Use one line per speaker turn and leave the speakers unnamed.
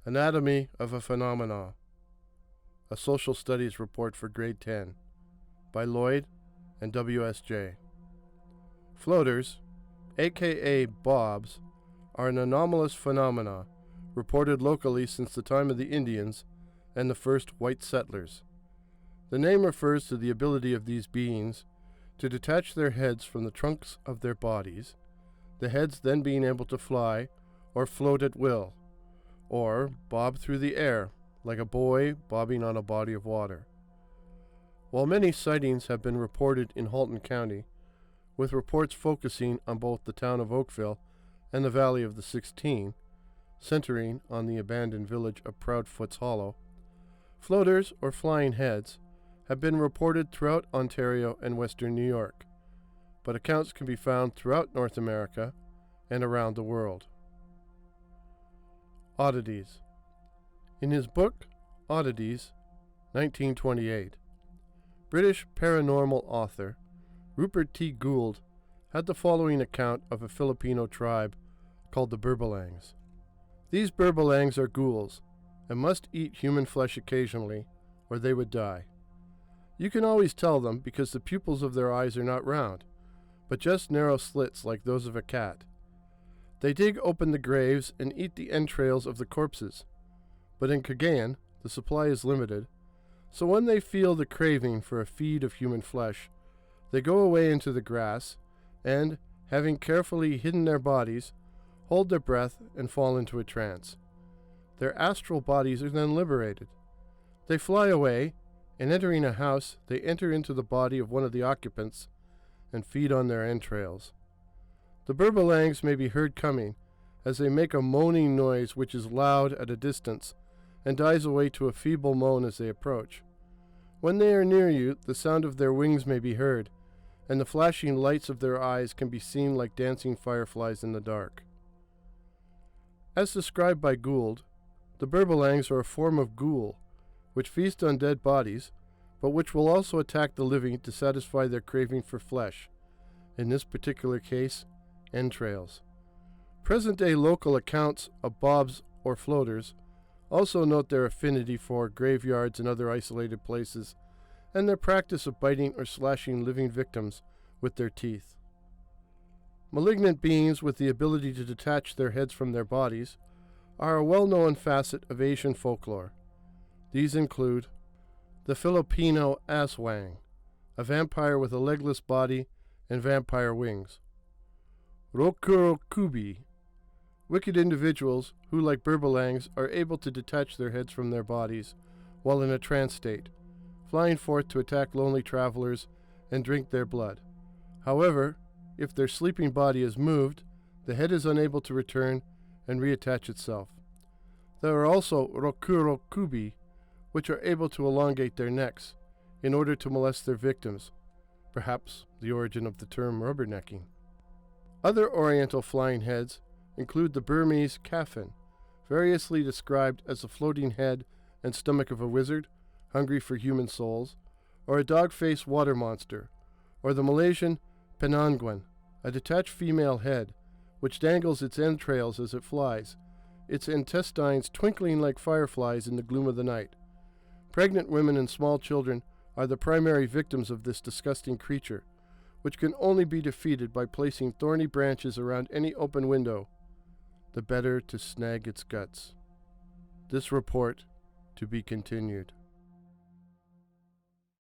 Anatomy of a Phenomena. A Social Studies Report for Grade 10 by Lloyd and WSJ. Floaters, aka bobs, are an anomalous phenomena reported locally since the time of the Indians and the first white settlers. The name refers to the ability of these beings to detach their heads from the trunks of their bodies, the heads then being able to fly or float at will, or bob through the air like a buoy bobbing on a body of water. While many sightings have been reported in Halton County, with reports focusing on both the town of Oakville and the Valley of the 16, centering on the abandoned village of Proudfoot's Hollow, floaters or flying heads have been reported throughout Ontario and western New York, but accounts can be found throughout North America and around the world. Oddities. In his book, Oddities, 1928, British paranormal author Rupert T. Gould had the following account of a Filipino tribe called the Burbalangs. These Burbalangs are ghouls and must eat human flesh occasionally, or they would die. You can always tell them because the pupils of their eyes are not round, but just narrow slits like those of a cat. They dig open the graves and eat the entrails of the corpses, but in Cagayan the supply is limited, so when they feel the craving for a feed of human flesh, they go away into the grass and, having carefully hidden their bodies, hold their breath and fall into a trance. Their astral bodies are then liberated. They fly away, and entering a house, they enter into the body of one of the occupants and feed on their entrails. The Burbalangs may be heard coming, as they make a moaning noise which is loud at a distance and dies away to a feeble moan as they approach. When they are near you, the sound of their wings may be heard, and the flashing lights of their eyes can be seen like dancing fireflies in the dark. As described by Gould, the Burbalangs are a form of ghoul, which feast on dead bodies, but which will also attack the living to satisfy their craving for flesh, in this particular case, entrails. Present-day local accounts of bobs or floaters also note their affinity for graveyards and other isolated places, and their practice of biting or slashing living victims with their teeth. Malignant beings with the ability to detach their heads from their bodies are a well-known facet of Asian folklore. These include the Filipino aswang, a vampire with a legless body and vampire wings. Rokurokubi, wicked individuals who, like Burbalangs, are able to detach their heads from their bodies while in a trance state, flying forth to attack lonely travelers and drink their blood. However, if their sleeping body is moved, the head is unable to return and reattach itself. There are also Rokurokubi, which are able to elongate their necks in order to molest their victims, perhaps the origin of the term rubbernecking. Other Oriental flying heads include the Burmese kaffin, variously described as the floating head and stomach of a wizard, hungry for human souls, or a dog-faced water monster, or the Malaysian penangguan, a detached female head, which dangles its entrails as it flies, its intestines twinkling like fireflies in the gloom of the night. Pregnant women and small children are the primary victims of this disgusting creature, which can only be defeated by placing thorny branches around any open window, the better to snag its guts. This report to be continued.